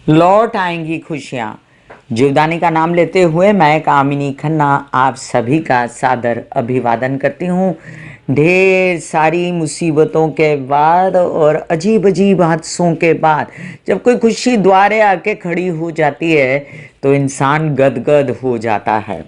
लौट आएंगी खुशियाँ। जीवदानी का नाम लेते हुए मैं कामिनी खन्ना आप सभी का सादर अभिवादन करती हूँ। ढेर सारी मुसीबतों के बाद और अजीब अजीब हादसों के बाद जब कोई खुशी द्वारे आके खड़ी हो जाती है तो इंसान गदगद हो जाता है।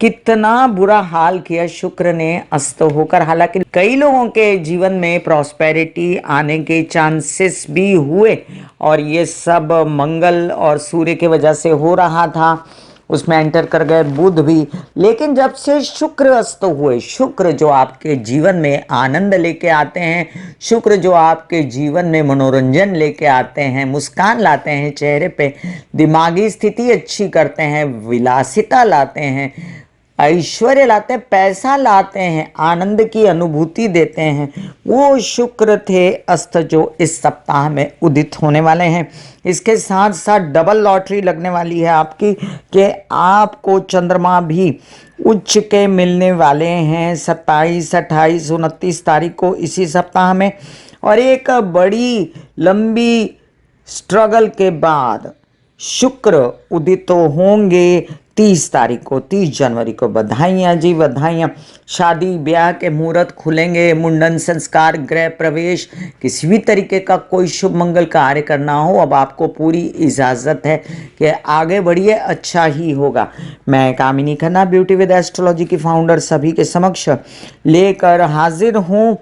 कितना बुरा हाल किया शुक्र ने अस्त होकर। हालांकि कई लोगों के जीवन में प्रॉस्पेरिटी आने के चांसेस भी हुए और ये सब मंगल और सूर्य की वजह से हो रहा था। उसमें एंटर कर गए बुध भी। लेकिन जब से शुक्र अस्त हुए, शुक्र जो आपके जीवन में आनंद लेके आते हैं, शुक्र जो आपके जीवन में मनोरंजन लेके आते हैं, मुस्कान लाते हैं चेहरे पे, दिमागी स्थिति अच्छी करते हैं, विलासिता लाते हैं, ऐश्वर्य लाते हैं, पैसा लाते हैं, आनंद की अनुभूति देते हैं, वो शुक्र थे अस्त जो इस सप्ताह में उदित होने वाले हैं। इसके साथ साथ डबल लॉटरी लगने वाली है आपकी कि आपको चंद्रमा भी उच्च के मिलने वाले हैं 27, 28, 29 तारीख को इसी सप्ताह में। और एक बड़ी लंबी स्ट्रगल के बाद शुक्र उदित होंगे 30 तारीख को, 30 जनवरी को। बधाइयाँ जी बधाइयाँ। शादी ब्याह के मुहूर्त खुलेंगे, मुंडन संस्कार, गृह प्रवेश, किसी भी तरीके का कोई शुभ मंगल कार्य करना हो अब आपको पूरी इजाज़त है कि आगे बढ़िए, अच्छा ही होगा। मैं कामिनी खन्ना ब्यूटी विद एस्ट्रोलॉजी की फाउंडर सभी के समक्ष लेकर हाजिर हूँ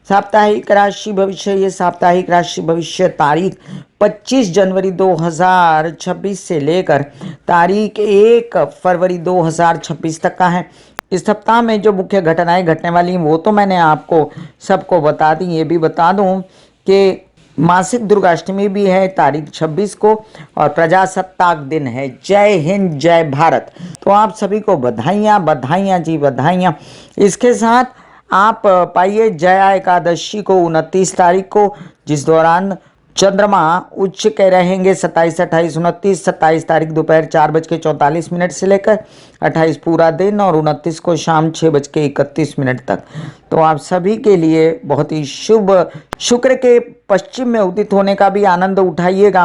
साप्ताहिक राशि भविष्य। ये साप्ताहिक राशि भविष्य तारीख 25 जनवरी 2026 से लेकर तारीख 1 फरवरी 2026 तक का है। इस सप्ताह में जो मुख्य घटनाएं घटने वाली हैं वो तो मैंने आपको सबको बता दी। ये भी बता दूं कि मासिक दुर्गाष्टमी भी है तारीख 26 को और प्रजासत्ताक दिन है। जय हिंद जय भारत। तो आप सभी को बधाइयाँ बधाइयाँ जी बधाइयाँ। इसके साथ आप पाइए जया एकादशी को 29 तारीख को, जिस दौरान चंद्रमा उच्च के रहेंगे 27, 28, 29, 27 तारीख दोपहर 4:44 से लेकर 28 पूरा दिन और 29 को शाम 6:31 तक। तो आप सभी के लिए बहुत ही शुभ। शुक्र के पश्चिम में उदित होने का भी आनंद उठाइएगा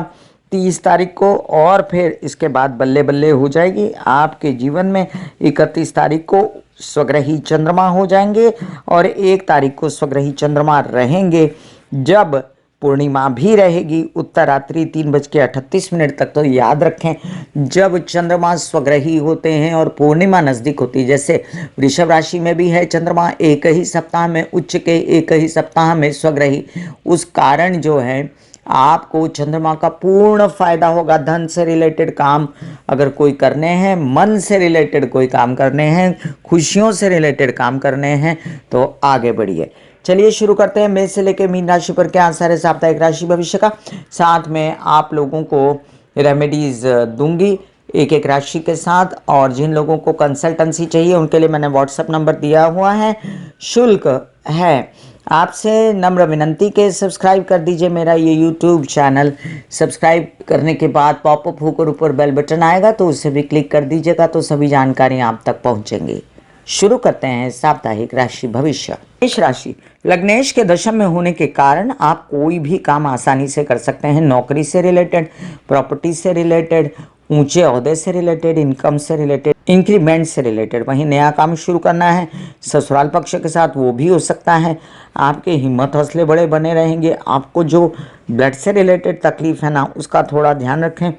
30 तारीख को। और फिर इसके बाद बल्ले बल्ले हो जाएगी आपके जीवन में। 31 तारीख को स्वग्रही चंद्रमा हो जाएंगे और 1 तारीख को स्वग्रही चंद्रमा रहेंगे, जब पूर्णिमा भी रहेगी उत्तरात्रि 3:38 तक। तो याद रखें, जब चंद्रमा स्वग्रही होते हैं और पूर्णिमा नज़दीक होती है, जैसे वृषभ राशि में भी है चंद्रमा एक ही सप्ताह में उच्च के, एक ही सप्ताह में स्वग्रही, उस कारण जो है आपको चंद्रमा का पूर्ण फायदा होगा। धन से रिलेटेड काम अगर कोई करने हैं, मन से रिलेटेड कोई काम करने हैं, खुशियों से रिलेटेड काम करने हैं तो आगे बढ़िए। चलिए शुरू करते हैं मेष से लेकर मीन राशि पर क्या असर है साप्ताहिक राशि भविष्य का। साथ में आप लोगों को रेमेडीज दूंगी एक एक राशि के साथ। और जिन लोगों को कंसल्टेंसी चाहिए उनके लिए मैंने व्हाट्सएप नंबर दिया हुआ है, शुल्क है। आपसे नम्र विनंती के सब्सक्राइब कर दीजिए मेरा ये यूट्यूब चैनल। सब्सक्राइब करने के बाद पॉपअप होकर ऊपर बेल बटन आएगा तो उसे भी क्लिक कर दीजिएगा, तो सभी जानकारी आप तक पहुंचेंगी। शुरू करते हैं साप्ताहिक राशि भविष्य। मेष राशि, लग्नेश के दशम में होने के कारण आप कोई भी काम आसानी से कर सकते हैं। नौकरी से रिलेटेड, प्रॉपर्टी से रिलेटेड, ऊंचे ओहदे से रिलेटेड, इनकम से रिलेटेड, इंक्रीमेंट से रिलेटेड। वहीं नया काम शुरू करना है ससुराल पक्ष के साथ, वो भी हो सकता है। आपके हिम्मत हौसले बड़े बने रहेंगे। आपको जो ब्लड से रिलेटेड तकलीफ है ना, उसका थोड़ा ध्यान रखें,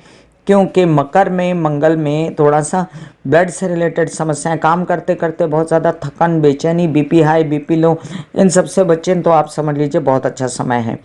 क्योंकि मकर में मंगल में थोड़ा सा ब्लड से रिलेटेड समस्याएं, काम करते करते बहुत ज़्यादा थकन, बेचैनी, बीपी हाई बीपी लो, इन सब से बचें तो आप समझ लीजिए बहुत अच्छा समय है।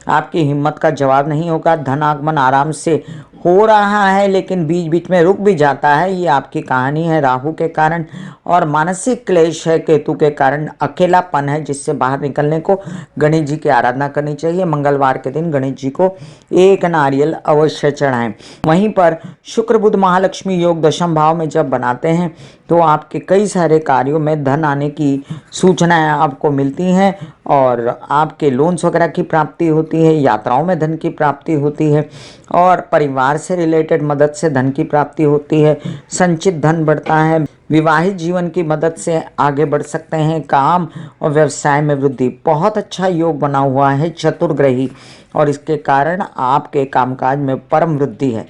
आपकी हिम्मत का जवाब नहीं होगा। धन आगमन आराम से हो रहा है लेकिन बीच बीच में रुक भी जाता है, ये आपकी कहानी है राहु के कारण। और मानसिक क्लेश है केतु के कारण, अकेलापन है जिससे बाहर निकलने को गणेश जी की आराधना करनी चाहिए। मंगलवार के दिन गणेश जी को एक नारियल अवश्य चढ़ाएं। वहीं पर शुक्र बुध महालक्ष्मी योग दशम भाव में जब बनाते हैं तो आपके कई सारे कार्यों में धन आने की सूचनाएं आपको मिलती हैं और आपके लोन्स वगैरह की प्राप्ति होती है, यात्राओं में धन की प्राप्ति होती है और परिवार परिवार से रिलेटेड मदद से धन की प्राप्ति होती है, संचित धन बढ़ता है, विवाहित जीवन की मदद से आगे बढ़ सकते हैं, काम और व्यवसाय में वृद्धि। बहुत अच्छा योग बना हुआ है चतुर्ग्रही, और इसके कारण आपके कामकाज में परम वृद्धि है।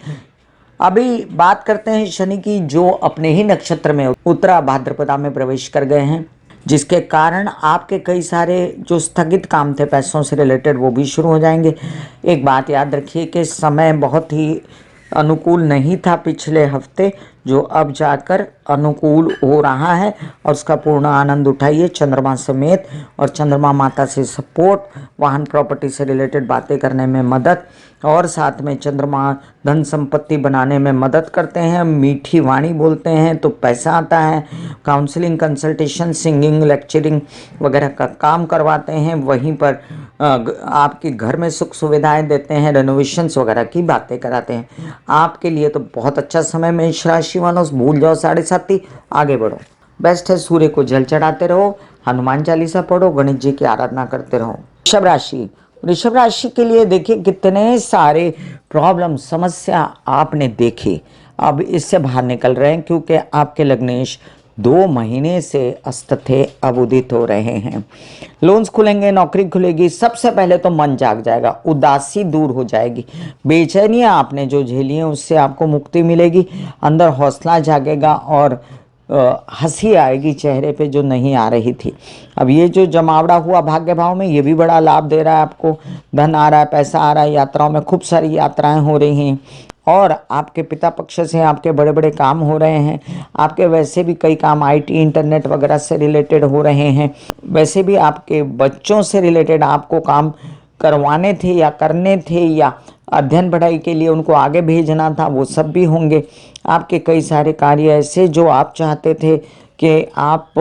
अभी बात करते हैं शनि की, जो अपने ही नक्षत्र में उत्तरा भाद्रपदा में प्रवेश कर गए हैं, जिसके कारण आपके कई सारे जो स्थगित काम थे पैसों से रिलेटेड वो भी शुरू हो जाएंगे। एक बात याद रखिए कि समय बहुत ही अनुकूल नहीं था पिछले हफ्ते, जो अब जाकर अनुकूल हो रहा है, और उसका पूर्ण आनंद उठाइए चंद्रमा समेत। और चंद्रमा माता से सपोर्ट, वाहन प्रॉपर्टी से रिलेटेड बातें करने में मदद, और साथ में चंद्रमा धन संपत्ति बनाने में मदद करते हैं। मीठी वाणी बोलते हैं तो पैसा आता है। काउंसलिंग, कंसल्टेशन, सिंगिंग, लेक्चरिंग वगैरह का काम करवाते हैं। वहीं पर आपके घर में सुख सुविधाएं देते हैं, रेनोवेशंस वगैरह की बातें कराते हैं। आपके लिए तो बहुत अच्छा समय। मेष राशि वालों, भूल जाओ 7:30, आगे बढ़ो। बेस्ट है, सूर्य को जल चढ़ाते रहो, हनुमान चालीसा पढ़ो, गणेश जी की आराधना करते रहो। वृषभ राशि, वृषभ राशि के लिए देखिए कितने सारे प्रॉब्लम, समस्या आपने देखी, अब इससे बाहर निकल रहे हैं, क्योंकि आपके लग्नेश 2 महीने से अस्त थे, अब उदित हो रहे हैं। लोन्स खुलेंगे, नौकरी खुलेगी। सबसे पहले तो मन जाग जाएगा, उदासी दूर हो जाएगी, बेचैनियां आपने जो झेली हैं उससे आपको मुक्ति मिलेगी, अंदर हौसला जागेगा और हंसी आएगी चेहरे पे जो नहीं आ रही थी। अब ये जो जमावड़ा हुआ भाग्य भाव में, ये भी बड़ा लाभ दे रहा है आपको। धन आ रहा है, पैसा आ रहा है, यात्राओं में खूब सारी यात्राएं हो रही हैं, और आपके पिता पक्ष से आपके बड़े बड़े काम हो रहे हैं। आपके वैसे भी कई काम आईटी, इंटरनेट वगैरह से रिलेटेड हो रहे हैं। वैसे भी आपके बच्चों से रिलेटेड आपको काम करवाने थे या करने थे, या अध्ययन पढ़ाई के लिए उनको आगे भेजना था, वो सब भी होंगे। आपके कई सारे कार्य ऐसे जो आप चाहते थे कि आप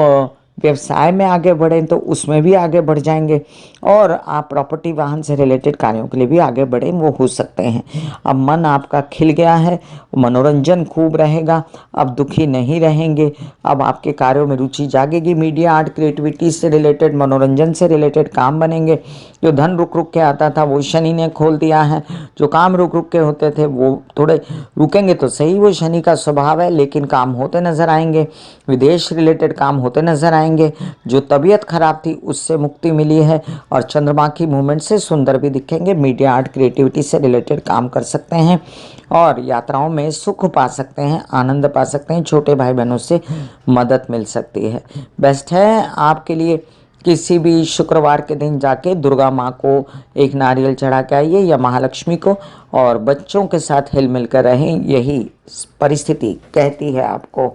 व्यवसाय में आगे बढ़ें, तो उसमें भी आगे बढ़ जाएंगे, और आप प्रॉपर्टी, वाहन से रिलेटेड कार्यों के लिए भी आगे बढ़ें, वो हो सकते हैं। अब मन आपका खिल गया है, मनोरंजन खूब रहेगा, अब दुखी नहीं रहेंगे, अब आपके कार्यों में रुचि जागेगी। मीडिया, आर्ट, क्रिएटिविटी से रिलेटेड, मनोरंजन से रिलेटेड काम बनेंगे। जो धन रुक रुक के आता था वो शनि ने खोल दिया है। जो काम रुक रुक के होते थे वो थोड़े रुकेंगे तो सही, वो शनि का स्वभाव है, लेकिन काम होते नजर आएंगे। विदेश रिलेटेड काम होते नजर आएंगे। जो तबीयत खराब थी उससे मुक्ति मिली है, और चंद्रमा की मूवमेंट से सुंदर भी दिखेंगे। मीडिया, आर्ट, क्रिएटिविटी से रिलेटेड काम कर सकते हैं, और यात्राओं में सुख पा सकते हैं, आनंद पा सकते हैं। छोटे भाई बहनों से मदद मिल सकती है। बेस्ट है आपके लिए किसी भी शुक्रवार के दिन जाके दुर्गा माँ को एक नारियल चढ़ा के आइए, या महालक्ष्मी को, और बच्चों के साथ हिल मिल कर रहें, यही परिस्थिति कहती है आपको।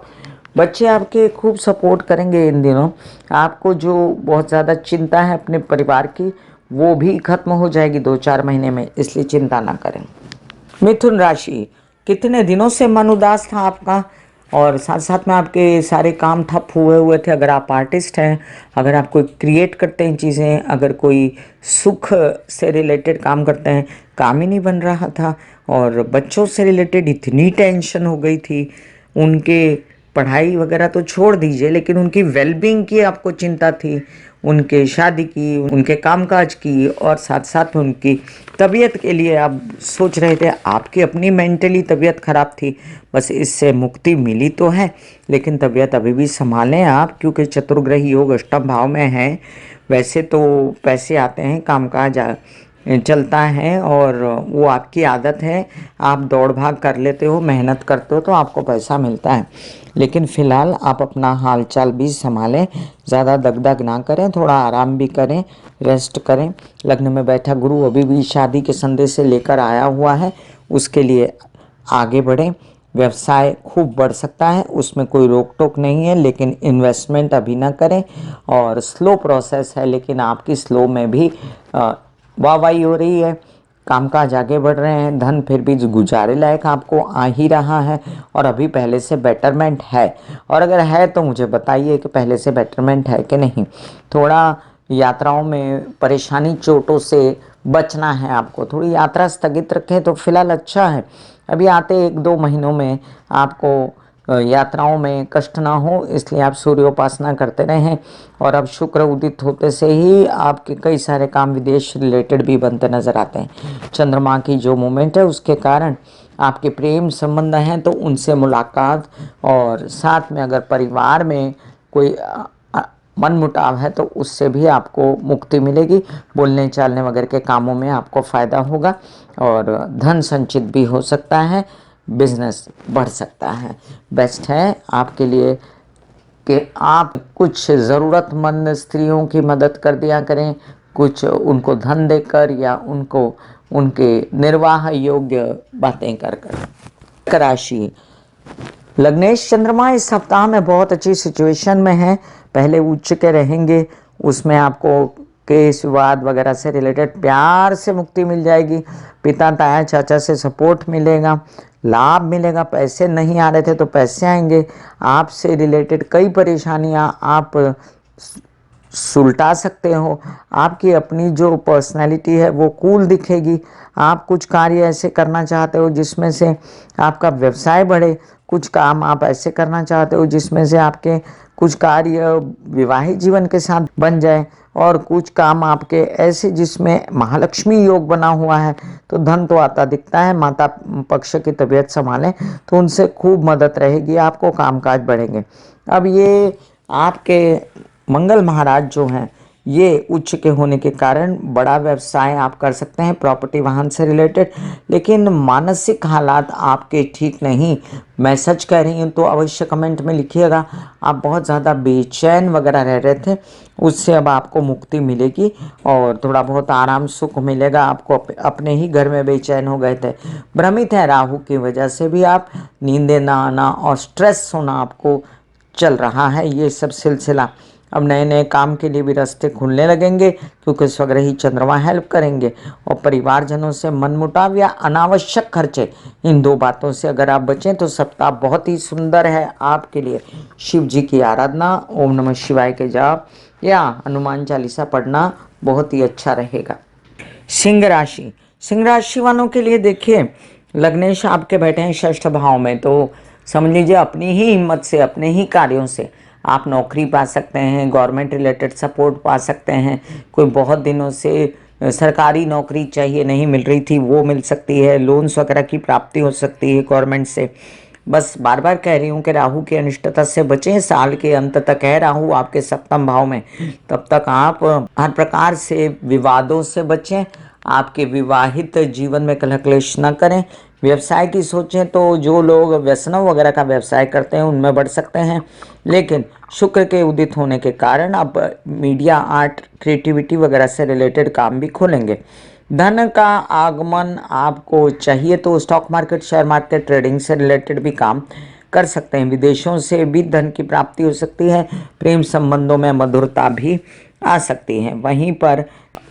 बच्चे आपके खूब सपोर्ट करेंगे इन दिनों। आपको जो बहुत ज़्यादा चिंता है अपने परिवार की, वो भी खत्म हो जाएगी 2-4 महीने में, इसलिए चिंता ना करें। मिथुन राशि, कितने दिनों से मन उदास था आपका, और साथ साथ में आपके सारे काम ठप हुए हुए थे। अगर आप आर्टिस्ट हैं, अगर आप कोई क्रिएट करते हैं चीज़ें, अगर कोई सुख से रिलेटेड काम करते हैं, काम ही नहीं बन रहा था। और बच्चों से रिलेटेड इतनी टेंशन हो गई थी, उनके पढ़ाई वगैरह तो छोड़ दीजिए, लेकिन उनकी वेलबींग की आपको चिंता थी, उनके शादी की, उनके कामकाज की, और साथ साथ में उनकी तबीयत के लिए आप सोच रहे थे। आपकी अपनी मेंटली तबीयत खराब थी, बस इससे मुक्ति मिली तो है, लेकिन तबीयत अभी भी संभालें आप, क्योंकि चतुर्ग्रही योग अष्टम भाव में है। वैसे तो पैसे आते हैं, कामकाज चलता है, और वो आपकी आदत है, आप दौड़ भाग कर लेते हो, मेहनत करते हो, तो आपको पैसा मिलता है। लेकिन फ़िलहाल आप अपना हाल चाल भी संभालें, ज़्यादा दगदग ना करें, थोड़ा आराम भी करें, रेस्ट करें। लग्न में बैठा गुरु अभी भी शादी के संदेश से लेकर आया हुआ है, उसके लिए आगे बढ़ें। व्यवसाय खूब बढ़ सकता है, उसमें कोई रोक टोक नहीं है, लेकिन इन्वेस्टमेंट अभी ना करें। और स्लो प्रोसेस है, लेकिन आपकी स्लो में भी वाहवाही हो रही है, कामकाज आगे बढ़ रहे हैं। धन फिर भी गुजारे लायक आपको आ ही रहा है, और अभी पहले से बेटरमेंट है। और अगर है तो मुझे बताइए कि पहले से बेटरमेंट है कि नहीं। थोड़ा यात्राओं में परेशानी, चोटों से बचना है आपको, थोड़ी यात्रा स्थगित रखें तो फिलहाल अच्छा है। अभी आते 1-2 महीनों में आपको यात्राओं में कष्ट ना हो, इसलिए आप सूर्योपासना करते रहें। और अब शुक्र उदित होते से ही आपके कई सारे काम विदेश रिलेटेड भी बनते नजर आते हैं। चंद्रमा की जो मूवमेंट है उसके कारण आपके प्रेम संबंध हैं तो उनसे मुलाकात, और साथ में अगर परिवार में कोई मनमुटाव है तो उससे भी आपको मुक्ति मिलेगी। बोलने चालने वगैरह के कामों में आपको फ़ायदा होगा और धन संचित भी हो सकता है, बिजनेस बढ़ सकता है। बेस्ट है आपके लिए कि आप कुछ ज़रूरतमंद स्त्रियों की मदद कर दिया करें, कुछ उनको धन देकर या उनको उनके निर्वाह योग्य बातें कर कर। राशि लग्नेश, चंद्रमा इस सप्ताह में बहुत अच्छी सिचुएशन में है। पहले उच्च के रहेंगे, उसमें आपको केस विवाद वगैरह से रिलेटेड प्यार से मुक्ति मिल जाएगी। पिता ताया चाचा से सपोर्ट मिलेगा, लाभ मिलेगा। पैसे नहीं आ रहे थे तो पैसे आएंगे। आपसे रिलेटेड कई परेशानियां आप सुलटा सकते हो। आपकी अपनी जो पर्सनैलिटी है वो कूल दिखेगी। आप कुछ कार्य ऐसे करना चाहते हो जिसमें से आपका व्यवसाय बढ़े, कुछ काम आप ऐसे करना चाहते हो जिसमें से आपके कुछ कार्य विवाहित जीवन के साथ बन जाए, और कुछ काम आपके ऐसे जिसमें महालक्ष्मी योग बना हुआ है तो धन तो आता दिखता है। माता पक्ष की तबीयत संभालें तो उनसे खूब मदद रहेगी, आपको कामकाज बढ़ेंगे। अब ये आपके मंगल महाराज जो हैं ये उच्च के होने के कारण बड़ा व्यवसाय आप कर सकते हैं, प्रॉपर्टी वाहन से रिलेटेड। लेकिन मानसिक हालात आपके ठीक नहीं, मैं सच कह रही हूँ तो अवश्य कमेंट में लिखिएगा। आप बहुत ज़्यादा बेचैन वगैरह रह रहे थे, उससे अब आपको मुक्ति मिलेगी और थोड़ा बहुत आराम सुख मिलेगा आपको। अपने ही घर में बेचैन हो गए थे, भ्रमित है राहु की वजह से भी आप, नींदें ना आना और स्ट्रेस होना आपको चल रहा है ये सब सिलसिला। अब नए नए काम के लिए भी रास्ते खुलने लगेंगे क्योंकि स्वग्रही चंद्रमा हेल्प करेंगे। और परिवारजनों से मनमुटाव या अनावश्यक खर्चे, इन दो बातों से अगर आप बचें तो सप्ताह बहुत ही सुंदर है आपके लिए। शिव जी की आराधना, ओम नमः शिवाय के जाप या हनुमान चालीसा पढ़ना बहुत ही अच्छा रहेगा। सिंह राशि, सिंह राशि वालों के लिए देखिए, लग्नेश आपके बैठे हैं षष्ठ भाव में, तो समझ लीजिए अपनी ही हिम्मत से, अपने ही कार्यों से आप नौकरी पा सकते हैं, गवर्नमेंट रिलेटेड सपोर्ट पा सकते हैं। कोई बहुत दिनों से सरकारी नौकरी चाहिए नहीं मिल रही थी वो मिल सकती है, लोन्स वगैरह की प्राप्ति हो सकती है गवर्नमेंट से। बस बार बार कह रही हूँ कि राहु की अनिष्टता से बचें, साल के अंत तक है राहु आपके सप्तम भाव में, तब तक आप हर प्रकार से विवादों से बचें, आपके विवाहित जीवन में कलह क्लेश न करें। व्यवसाय की सोचें तो जो लोग व्यसनों वगैरह का व्यवसाय करते हैं उनमें बढ़ सकते हैं, लेकिन शुक्र के उदित होने के कारण अब मीडिया, आर्ट, क्रिएटिविटी वगैरह से रिलेटेड काम भी खोलेंगे। धन का आगमन आपको चाहिए तो stock market, share market, trading से रिलेटेड भी काम कर सकते हैं। विदेशों से भी धन की प्राप्ति हो सकती है, प्रेम संबंधों में मधुरता भी आ सकती है। वहीं पर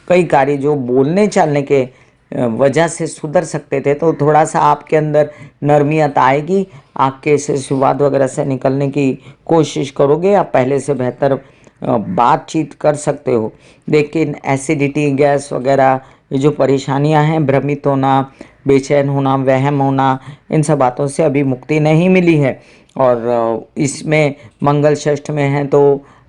कई कार्य जो बोलने चालने के वजह से सुधर सकते थे तो थोड़ा सा आपके अंदर नरमियत आएगी, आप केसेस विवाद वगैरह से निकलने की कोशिश करोगे, आप पहले से बेहतर बातचीत कर सकते हो। लेकिन एसिडिटी, गैस वगैरह ये जो परेशानियां हैं, भ्रमित होना, बेचैन होना, वहम होना, इन सब बातों से अभी मुक्ति नहीं मिली है। और इसमें मंगल षष्ठ में है तो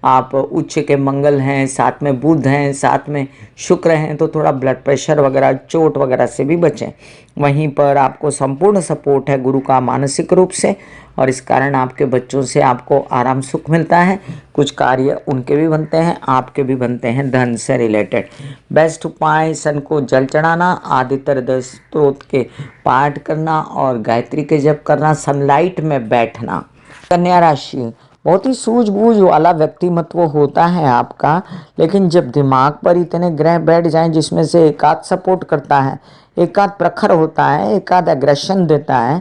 आप उच्च के मंगल हैं, साथ में बुध हैं, साथ में शुक्र हैं, तो थोड़ा ब्लड प्रेशर वगैरह, चोट वगैरह से भी बचें। वहीं पर आपको संपूर्ण सपोर्ट है गुरु का मानसिक रूप से, और इस कारण आपके बच्चों से आपको आराम सुख मिलता है। कुछ कार्य उनके भी बनते हैं, आपके भी बनते हैं धन से रिलेटेड। बेस्ट उपाय, सन को जल चढ़ाना, आदित्य हृदय स्तोत्र के पाठ करना और गायत्री के जप करना, सनलाइट में बैठना। कन्या राशि, बहुत ही सूझबूझ वाला व्यक्तिमत्व होता है आपका, लेकिन जब दिमाग पर इतने ग्रह बैठ जाएं जिसमें से एक आध सपोर्ट करता है, एक आध प्रखर होता है, एक आध एग्रेशन देता है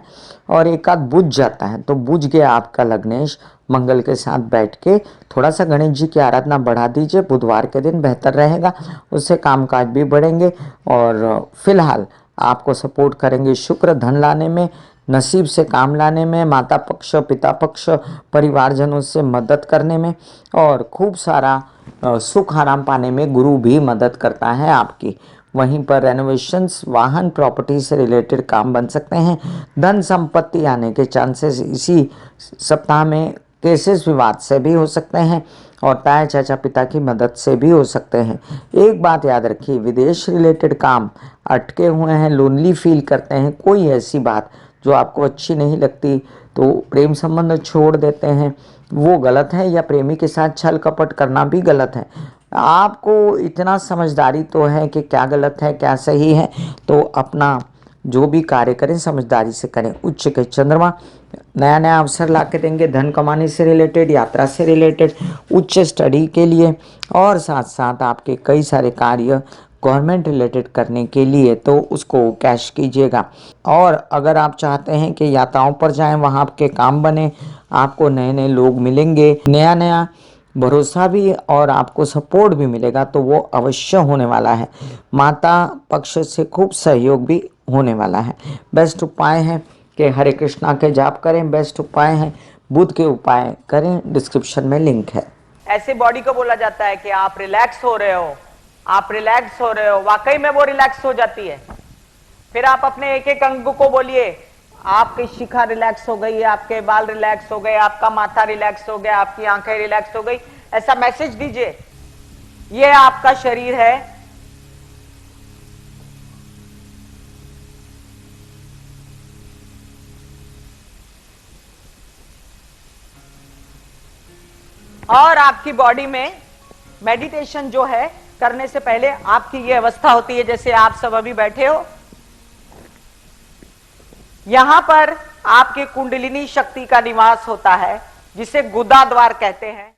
और एक आध बुझ जाता है, तो बुझ गया आपका लग्नेश। मंगल के साथ बैठ के थोड़ा सा गणेश जी की आराधना बढ़ा दीजिए, बुधवार के दिन बेहतर रहेगा, उससे कामकाज भी बढ़ेंगे। और फिलहाल आपको सपोर्ट करेंगे शुक्र, धन लाने में, नसीब से काम लाने में, माता पक्ष, पिता पक्ष, परिवारजनों से मदद करने में, और खूब सारा सुख आराम पाने में गुरु भी मदद करता है आपकी। वहीं पर रेनोवेशंस, वाहन, प्रॉपर्टी से रिलेटेड काम बन सकते हैं। धन संपत्ति आने के चांसेस इसी सप्ताह में केसेस विवाद से भी हो सकते हैं और ताया चाचा पिता की मदद से भी हो सकते हैं। एक बात याद रखिए, विदेश रिलेटेड काम अटके हुए हैं, लोनली फील करते हैं, कोई ऐसी बात जो आपको अच्छी नहीं लगती, तो प्रेम संबंध छोड़ देते हैं, वो गलत है। या प्रेमी के साथ छल कपट करना भी गलत है। आपको इतना समझदारी तो है कि क्या गलत है क्या सही है, तो अपना जो भी कार्य करें समझदारी से करें। उच्च के चंद्रमा नया नया अवसर ला के देंगे, धन कमाने से रिलेटेड, यात्रा से रिलेटेड, उच्च स्टडी के लिए, और साथ साथ आपके कई सारे कार्य गवर्नमेंट रिलेटेड करने के लिए, तो उसको कैश कीजिएगा। और अगर आप चाहते हैं कि यात्राओं पर जाएं, वहाँ आपके काम बने, आपको नए नए लोग मिलेंगे, नया नया भरोसा भी और आपको सपोर्ट भी मिलेगा, तो वो अवश्य होने वाला है। माता पक्ष से खूब सहयोग भी होने वाला है। बेस्ट उपाय है कि हरे कृष्णा के जाप करें, बेस्ट उपाय है बुध के उपाय करें, डिस्क्रिप्शन में लिंक है। ऐसे बॉडी को बोला जाता है कि आप रिलैक्स हो रहे हो, आप रिलैक्स हो रहे हो, वाकई में वो रिलैक्स हो जाती है। फिर आप अपने एक एक अंग को बोलिए, आपकी शिखा रिलैक्स हो गई, आपके बाल रिलैक्स हो गए, आपका माथा रिलैक्स हो गया, आपकी आंखें रिलैक्स हो गई, ऐसा मैसेज दीजिए। ये आपका शरीर है, और आपकी बॉडी में मेडिटेशन जो है करने से पहले आपकी ये अवस्था होती है, जैसे आप सब अभी बैठे हो, यहां पर आपके कुंडलिनी शक्ति का निवास होता है, जिसे गुदा द्वार कहते हैं।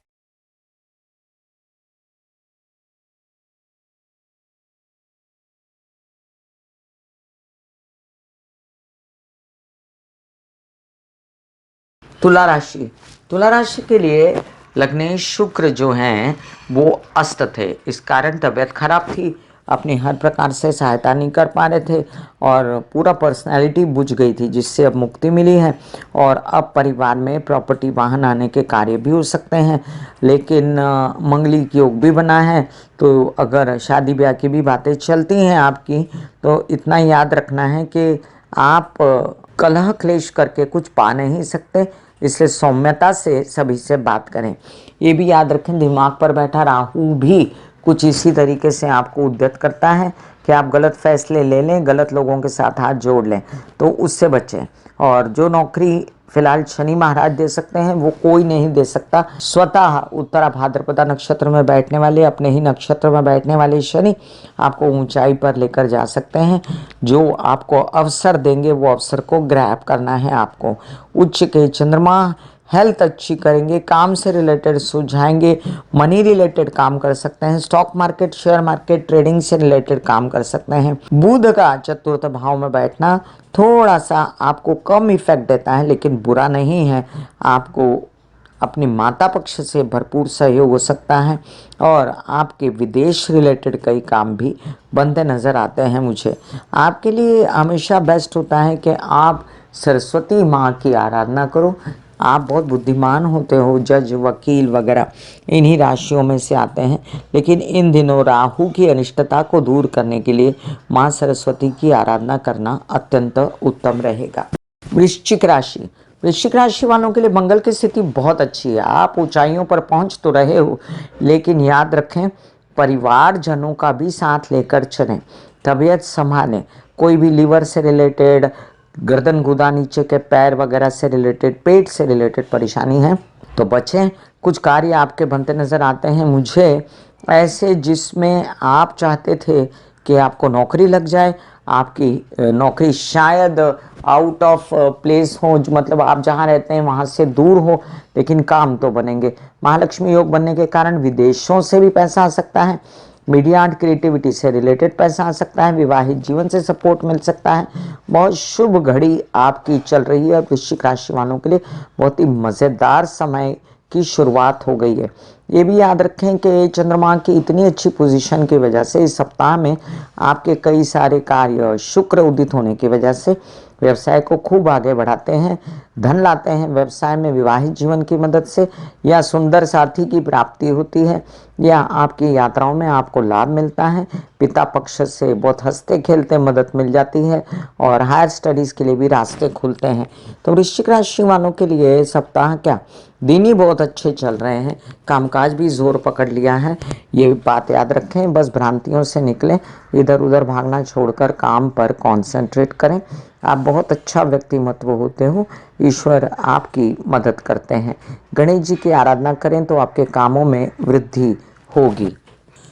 तुला राशि, तुला राशि के लिए लग्नेश शुक्र जो हैं वो अस्त थे, इस कारण तबीयत खराब थी, अपनी हर प्रकार से सहायता नहीं कर पा रहे थे और पूरा पर्सनैलिटी बुझ गई थी, जिससे अब मुक्ति मिली है। और अब परिवार में प्रॉपर्टी वाहन आने के कार्य भी हो सकते हैं, लेकिन मंगलिक योग भी बना है, तो अगर शादी ब्याह की भी बातें चलती हैं आपकी, तो इतना याद रखना है कि आप कलह क्लेश करके कुछ पा नहीं सकते, इसलिए सौम्यता से सभी से बात करें। ये भी याद रखें, दिमाग पर बैठा राहु भी कुछ इसी तरीके से आपको उद्यत करता है कि आप गलत फैसले ले लें, गलत लोगों के साथ हाथ जोड़ लें, तो उससे बचें। और जो नौकरी फिलहाल शनि महाराज दे सकते हैं वो कोई नहीं दे सकता। स्वतः उत्तरा भाद्रपदा नक्षत्र में बैठने वाले, अपने ही नक्षत्र में बैठने वाले शनि आपको ऊंचाई पर लेकर जा सकते हैं। जो आपको अवसर देंगे वो अवसर को ग्रैब करना है आपको। उच्च के चंद्रमा हेल्थ अच्छी करेंगे, काम से रिलेटेड सुलझाएंगे, मनी रिलेटेड काम कर सकते हैं, stock market, share market, trading से रिलेटेड काम कर सकते हैं। बुध का चतुर्थ भाव में बैठना थोड़ा सा आपको कम इफेक्ट देता है, लेकिन बुरा नहीं है। आपको अपनी माता पक्ष से भरपूर सहयोग हो सकता है और आपके विदेश रिलेटेड कई काम भी बनते नज़र आते हैं मुझे। आपके लिए हमेशा बेस्ट होता है कि आप सरस्वती माँ की आराधना करो। आप बहुत बुद्धिमान होते हो, जज वकील वगैरह इन्हीं राशियों में से आते हैं, लेकिन इन दिनों राहु की अनिष्टता को दूर करने के लिए माँ सरस्वती की आराधना करना अत्यंत उत्तम रहेगा। वृश्चिक राशि, वृश्चिक राशि वालों के लिए मंगल की स्थिति बहुत अच्छी है। आप ऊंचाइयों पर पहुंच तो रहे हो, लेकिन याद रखें परिवारजनों का भी साथ लेकर चलें, तबीयत संभालें। कोई भी लीवर से रिलेटेड, गर्दन गुदा, नीचे के पैर वगैरह से रिलेटेड, पेट से रिलेटेड परेशानी है तो बचें। कुछ कार्य आपके बनते नज़र आते हैं मुझे ऐसे, जिसमें आप चाहते थे कि आपको नौकरी लग जाए, आपकी नौकरी शायद आउट ऑफ प्लेस हो, जो मतलब आप जहाँ रहते हैं वहाँ से दूर हो, लेकिन काम तो बनेंगे। महालक्ष्मी योग बनने के कारण विदेशों से भी पैसा आ सकता है, मीडिया एंड क्रिएटिविटी से रिलेटेड पैसा आ सकता है, विवाहित जीवन से सपोर्ट मिल सकता है। बहुत शुभ घड़ी आपकी चल रही है और वृश्चिक राशि वालों के लिए बहुत ही मज़ेदार समय की शुरुआत हो गई है। ये भी याद रखें कि चंद्रमा की इतनी अच्छी पोजीशन की वजह से इस सप्ताह में आपके कई सारे कार्य शुक्र उदित होने की वजह से व्यवसाय को खूब आगे बढ़ाते हैं, धन लाते हैं व्यवसाय में, विवाहित जीवन की मदद से, या सुंदर साथी की प्राप्ति होती है, या आपकी यात्राओं में आपको लाभ मिलता है। पिता पक्ष से बहुत हंसते खेलते मदद मिल जाती है और हायर स्टडीज़ के लिए भी रास्ते खुलते हैं। तो वृश्चिक राशि वालों के लिए सप्ताह क्या दिन ही बहुत अच्छे चल रहे हैं, कामकाज भी जोर पकड़ लिया है। ये बात याद रखें, बस भ्रांतियों से निकलें, इधर उधर भागना छोड़कर काम पर कंसंट्रेट करें। आप बहुत अच्छा व्यक्तिमत्व होते हो, ईश्वर आपकी मदद करते हैं। गणेश जी की आराधना करें तो आपके कामों में वृद्धि होगी।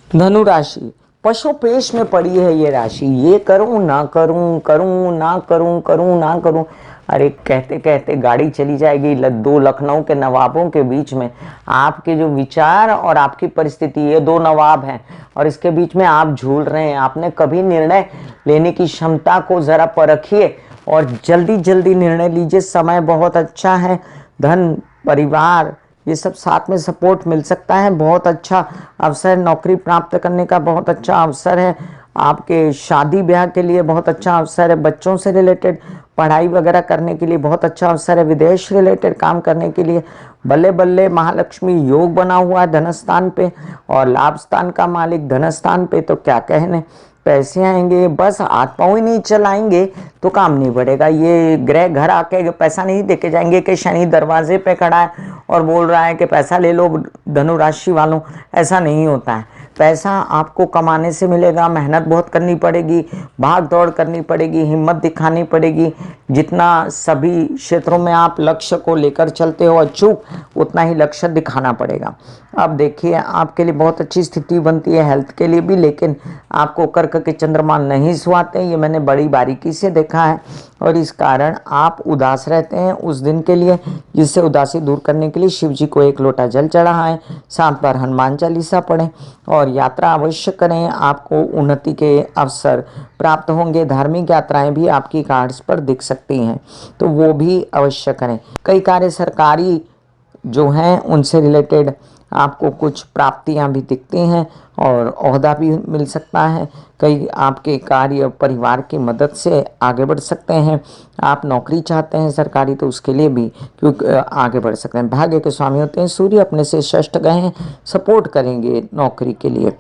धनु राशि, पशु पेश में पड़ी है ये राशि, ये करूं ना करूं, करूं ना करूं, करूं ना करूं। अरे कहते कहते गाड़ी चली जाएगी दो लखनऊ के नवाबों के बीच में। आपके जो विचार और आपकी परिस्थिति, ये दो नवाब हैं और इसके बीच में आप झूल रहे हैं। आपने कभी निर्णय लेने की क्षमता को जरा परखिए और जल्दी जल्दी निर्णय लीजिए। समय बहुत अच्छा है, धन परिवार ये सब साथ में सपोर्ट मिल सकता है। बहुत अच्छा अवसर, नौकरी प्राप्त करने का बहुत अच्छा अवसर है। आपके शादी ब्याह के लिए बहुत अच्छा अवसर है। बच्चों से रिलेटेड पढ़ाई वगैरह करने के लिए बहुत अच्छा अवसर है। विदेश रिलेटेड काम करने के लिए बल्ले बल्ले महालक्ष्मी योग बना हुआ है धनस्थान पे और लाभ स्थान का मालिक धनस्थान पे, तो क्या कहने, पैसे आएंगे। बस हाथ पाँव ही नहीं चलाएंगे तो काम नहीं बढ़ेगा। ये ग्रह घर आके पैसा नहीं देके जाएंगे कि शनि दरवाजे पे खड़ा है और बोल रहा है कि पैसा ले लो धनु राशि वालों, ऐसा नहीं होता है। पैसा आपको कमाने से मिलेगा, मेहनत बहुत करनी पड़ेगी, भाग दौड़ करनी पड़ेगी, हिम्मत दिखानी पड़ेगी। जितना सभी क्षेत्रों में आप लक्ष्य को लेकर चलते हो अचूक, उतना ही लक्ष्य दिखाना पड़ेगा। अब देखिए आपके लिए बहुत अच्छी स्थिति बनती है हेल्थ के लिए भी, लेकिन आपको कर्क के चंद्रमा नहीं सुहाते, ये मैंने बड़ी बारीकी से देखा है और इस कारण आप उदास रहते हैं उस दिन के लिए। जिससे उदासी दूर करने के लिए शिव जी को 1 लोटा जल चढ़ाएं, 7 बार हनुमान चालीसा पढ़ें और यात्रा अवश्य करें। आपको उन्नति के अवसर प्राप्त होंगे। धार्मिक यात्राएं भी आपकी कार्ड्स पर दिख सकती हैं, तो वो भी अवश्य करें। कई कार्य सरकारी जो हैं उनसे रिलेटेड आपको कुछ प्राप्तियां भी दिखती हैं और ओहदा भी मिल सकता है। कई आपके कार्य परिवार की मदद से आगे बढ़ सकते हैं। आप नौकरी चाहते हैं सरकारी, तो उसके लिए भी क्योंकि आगे बढ़ सकते हैं। भाग्य के स्वामी होते हैं सूर्य, अपने से षष्ठ गए हैं, सपोर्ट करेंगे नौकरी के लिए।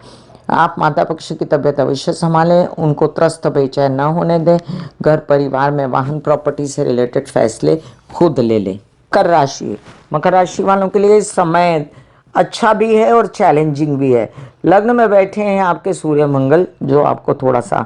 आप माता पक्ष की तबीयत अवश्य संभालें, उनको त्रस्त बेचैन न होने दें। घर परिवार में वाहन प्रॉपर्टी से रिलेटेड फैसले खुद ले लें। मकर राशि, मकर राशि वालों के लिए समय अच्छा भी है और चैलेंजिंग भी है। लग्न में बैठे हैं आपके सूर्य मंगल, जो आपको थोड़ा सा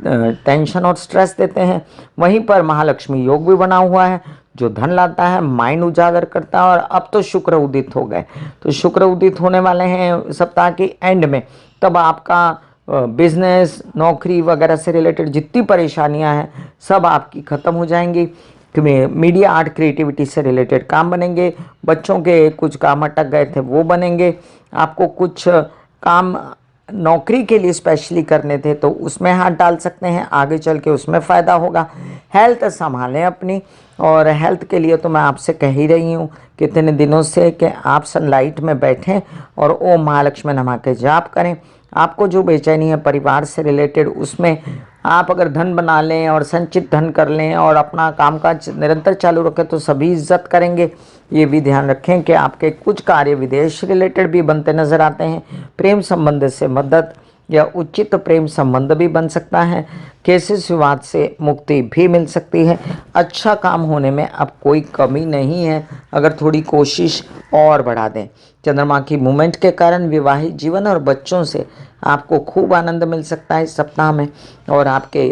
टेंशन और स्ट्रेस देते हैं। वहीं पर महालक्ष्मी योग भी बना हुआ है जो धन लाता है, माइंड उजागर करता है। और अब तो शुक्र उदित हो गए, तो शुक्र उदित होने वाले हैं सप्ताह के एंड में। तब आपका बिजनेस, नौकरी वगैरह से रिलेटेड जितनी परेशानियां हैं सब आपकी ख़त्म हो जाएंगी। मीडिया आर्ट क्रिएटिविटी से रिलेटेड काम बनेंगे। बच्चों के कुछ काम अटक गए थे वो बनेंगे। आपको कुछ काम नौकरी के लिए स्पेशली करने थे तो उसमें हाथ डाल सकते हैं, आगे चल के उसमें फ़ायदा होगा। हेल्थ संभालें अपनी, और हेल्थ के लिए तो मैं आपसे कह ही रही हूँ कितने दिनों से कि आप सनलाइट में बैठें और ओम महालक्ष्मी नमः के जाप करें। आपको जो बेचैनी है परिवार से रिलेटेड, उसमें आप अगर धन बना लें और संचित धन कर लें और अपना कामकाज निरंतर चालू रखें तो सभी इज्जत करेंगे। ये भी ध्यान रखें कि आपके कुछ कार्य विदेश रिलेटेड भी बनते नजर आते हैं। प्रेम संबंध से मदद या उचित प्रेम संबंध भी बन सकता है। केसेस विवाद से मुक्ति भी मिल सकती है। अच्छा काम होने में अब कोई कमी नहीं है अगर थोड़ी कोशिश और बढ़ा दें। चंद्रमा की मूवमेंट के कारण विवाहित जीवन और बच्चों से आपको खूब आनंद मिल सकता है इस सप्ताह में, और आपके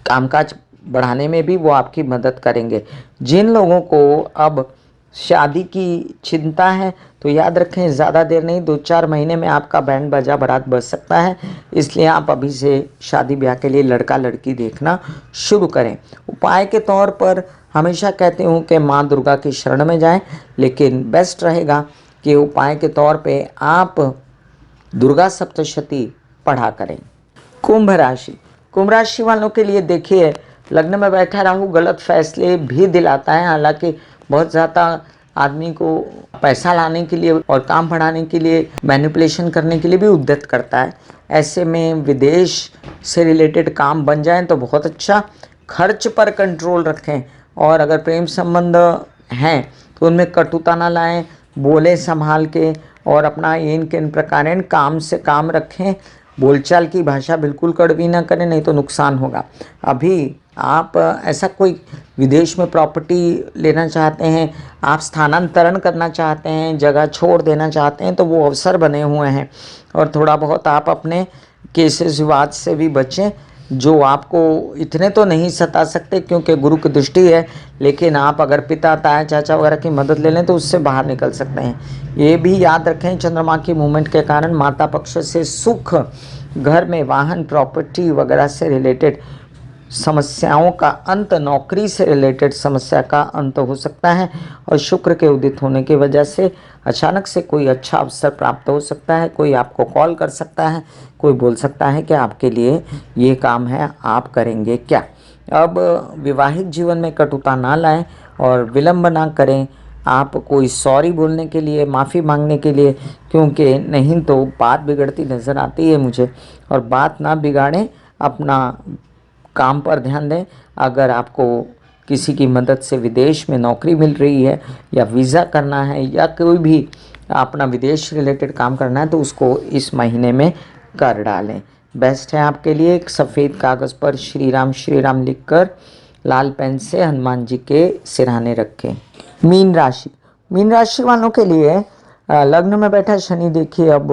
कामकाज बढ़ाने में भी वो आपकी मदद करेंगे। जिन लोगों को अब शादी की चिंता है तो याद रखें ज़्यादा देर नहीं, 2-4 महीने में आपका बैंड बाजा बारात बज सकता है। इसलिए आप अभी से शादी ब्याह के लिए लड़का लड़की देखना शुरू करें। उपाय के तौर पर हमेशा कहती हूँ कि माँ दुर्गा की शरण में जाएं, लेकिन बेस्ट रहेगा कि उपाय के तौर पे आप दुर्गा सप्तशती पढ़ा करें। कुंभ राशि, कुंभ राशि वालों के लिए देखिए लग्न में बैठा राहु गलत फैसले भी दिलाता है। हालांकि बहुत ज़्यादा आदमी को पैसा लाने के लिए और काम बढ़ाने के लिए मैनिपुलेशन करने के लिए भी उद्यत करता है। ऐसे में विदेश से रिलेटेड काम बन जाए तो बहुत अच्छा। खर्च पर कंट्रोल रखें, और अगर प्रेम संबंध हैं तो उनमें कटुता ना लाएं, बोले संभाल के, और अपना इन किन प्रकार काम से काम रखें। बोलचाल की भाषा बिल्कुल कड़वी ना करें, नहीं तो नुकसान होगा। अभी आप ऐसा कोई विदेश में प्रॉपर्टी लेना चाहते हैं, आप स्थानांतरण करना चाहते हैं, जगह छोड़ देना चाहते हैं, तो वो अवसर बने हुए हैं। और थोड़ा बहुत आप अपने केसेस विवाद से भी बचें, जो आपको इतने तो नहीं सता सकते क्योंकि गुरु की दृष्टि है, लेकिन आप अगर पिता ताया चाचा वगैरह की मदद ले लें तो उससे बाहर निकल सकते हैं। ये भी याद रखें, चंद्रमा की मूवमेंट के कारण माता पक्ष से सुख, घर में वाहन प्रॉपर्टी वगैरह से रिलेटेड समस्याओं का अंत, नौकरी से रिलेटेड समस्या का अंत हो सकता है। और शुक्र के उदित होने की वजह से अचानक से कोई अच्छा अवसर प्राप्त हो सकता है। कोई आपको कॉल कर सकता है, कोई बोल सकता है कि आपके लिए ये काम है, आप करेंगे क्या। अब विवाहिक जीवन में कटुता ना लाएं और विलंब ना करें आप कोई सॉरी बोलने के लिए, माफ़ी मांगने के लिए, क्योंकि नहीं तो बात बिगड़ती नज़र आती है मुझे। और बात ना बिगाड़ें, अपना काम पर ध्यान दें। अगर आपको किसी की मदद से विदेश में नौकरी मिल रही है या वीज़ा करना है या कोई भी अपना विदेश रिलेटेड काम करना है तो उसको इस महीने में कर डालें। बेस्ट है आपके लिए। एक सफ़ेद कागज़ पर श्री राम लिखकर लाल पेन से हनुमान जी के सिरहाने रखें। मीन राशि वालों के लिए लग्न में बैठा शनि देखिए अब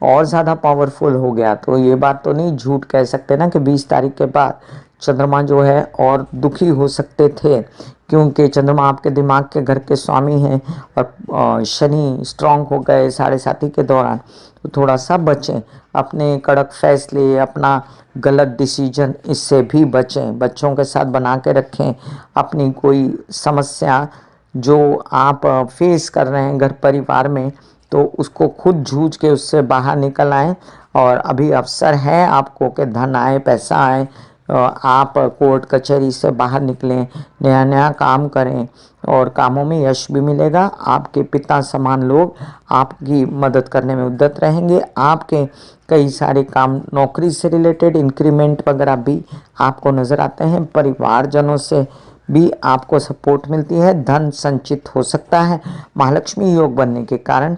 और ज़्यादा पावरफुल हो गया। तो ये बात तो नहीं झूठ कह सकते ना कि 20 तारीख के बाद चंद्रमा जो है और दुखी हो सकते थे, क्योंकि चंद्रमा आपके दिमाग के घर के स्वामी हैं और शनि स्ट्रांग हो गए साढ़े साथी के दौरान। तो थोड़ा सा बचें, अपने कड़क फैसले, अपना गलत डिसीजन, इससे भी बचें। बच्चों के साथ बना के रखें। अपनी कोई समस्या जो आप फेस कर रहे हैं घर परिवार में, तो उसको खुद जूझ के उससे बाहर निकल आएँ। और अभी अवसर है आपको कि धन आए, पैसा आए, आप कोर्ट कचहरी से बाहर निकलें, नया नया काम करें और कामों में यश भी मिलेगा। आपके पिता समान लोग आपकी मदद करने में उद्यत रहेंगे। आपके कई सारे काम नौकरी से रिलेटेड इंक्रीमेंट वगैरह भी आपको नज़र आते हैं। परिवारजनों से भी आपको सपोर्ट मिलती है, धन संचित हो सकता है। महालक्ष्मी योग बनने के कारण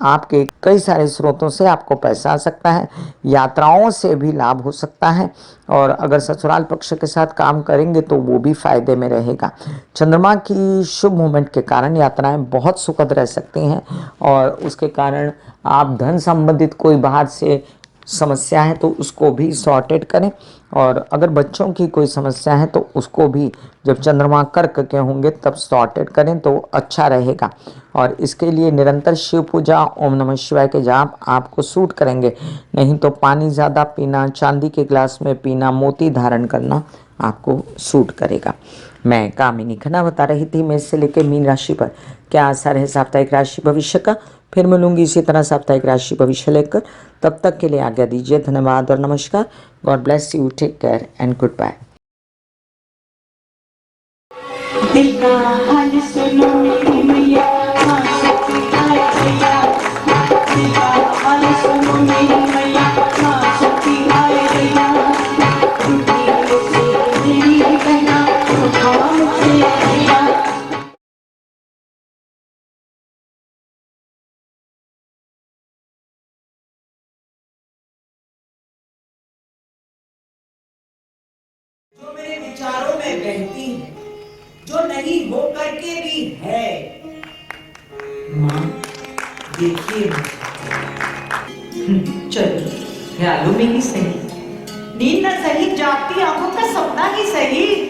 आपके कई सारे स्रोतों से आपको पैसा आ सकता है। यात्राओं से भी लाभ हो सकता है और अगर ससुराल पक्ष के साथ काम करेंगे तो वो भी फायदे में रहेगा। चंद्रमा की शुभ मूवमेंट के कारण यात्राएं बहुत सुखद रह सकती हैं और उसके कारण आप धन संबंधित कोई बाहर से समस्या है तो उसको भी सॉर्टेड करें। और अगर बच्चों की कोई समस्या है तो उसको भी जब चंद्रमा कर्क के होंगे तब सॉर्टेड करें तो अच्छा रहेगा। और इसके लिए निरंतर शिव पूजा, ओम नमः शिवाय के जाप आपको सूट करेंगे। नहीं तो पानी ज़्यादा पीना, चांदी के ग्लास में पीना, मोती धारण करना आपको सूट करेगा। मैं कामिनी खन्ना बता रही थी मेष से लेकर मीन राशि पर क्या असर है साप्ताहिक राशि भविष्य का। फिर मिलूंगी इसी तरह साप्ताहिक राशि भविष्य लेकर। तब तक के लिए आज्ञा दीजिए। धन्यवाद और नमस्कार। God bless you, take care and good bye. दिल का हाल सुनो मेरी मैया, हाँ सच्ची हाय भैया। दिल का हाल सुनो मेरी मैया, हाँ सच्ची हाय भैया। टूटी से मेरी बहना, उठा मुझसे भैया। जो मेरे विचारों में बहती है, जो नहीं हो करके भी है, माँ देखिए चलो ख्यालों में ही सही, नींद न सही जागती आंखों का सपना ही सही।